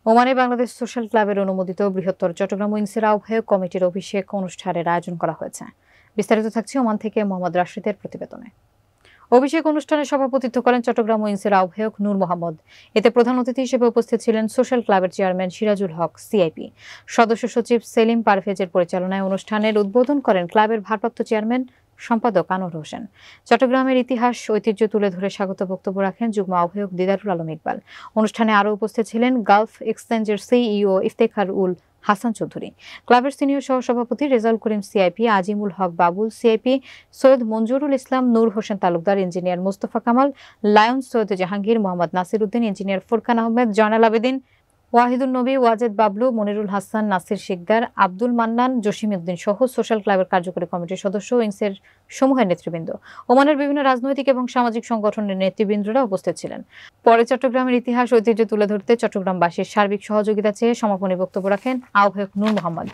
ওমানে বাংলাদেশ সোশ্যাল ক্লাবের অনুমোদিত বৃহত্তর চট্টগ্রাম উইংসের আহ্বায়ক কমিটির অভিষেক অনুষ্ঠানের আয়োজন করা হয়েছে। বিস্তারিত থাকছে ওমান থেকে মোহাম্মদ রাশিদের প্রতিবেদনে। অভিষেক অনুষ্ঠানে সভাপতিত্ব করেন চট্টগ্রাম উইংসের আহ্বায়ক নূর মোহাম্মদ। এতে প্রধান অতিথি হিসেবে উপস্থিত ছিলেন সোশ্যাল ক্লাবের চেয়ারম্যান সিরাজুল হক সিআইপি। সদস্য সচিব সেলিম পারভেজের পরিচালনায় অনুষ্ঠানের উদ্বোধন করেন ক্লাবের ভারপ্রাপ্ত চেয়ারম্যান সম্পাদক আনোয়ার হোসেন। চট্টগ্রামের ইতিহাস ঐতিহ্য তুলে ধরে স্বাগত বক্তব্য রাখেন যুগ্ম আহ্বায়ক দিদারুল আলম ইকবাল। অনুষ্ঠানে আরও উপস্থিত ছিলেন গালফ এক্সচেঞ্জের সিইও ইফতেখার উল হাসান চৌধুরী, ক্লাবের সিনিয়র সহসভাপতি Rezaul Karim CIP, Azimul Haque Babul CIP, Syed Manjurul Islam, Noor Hossain Talukdar, engineer Mostafa Kamal, lion Syed Jahangir, Mohammad Nasir Uddin, engineer Furkan Ahmed, Joynal Abedin, Wahidul Nabi, Wajed Bablu, Monirul Hasan, Nasir Sikdar, Abdul Mannan, Jasim Uddin সহ সোশ্যাল ক্লাবের কার্যকরী কমিটির সদস্য, উইংসের সমূহের নেতৃবৃন্দ, ওমানের বিভিন্ন রাজনৈতিক এবং সামাজিক সংগঠনের নেতৃবৃন্দরা উপস্থিত ছিলেন। পরে চট্টগ্রামের ইতিহাস ঐতিহ্য তুলে ধরতে চট্টগ্রামবাসীর সার্বিক সহযোগিতা চেয়ে সমাপনী বক্তব্য রাখেন আহ্বায়ক নূর মোহাম্মদ।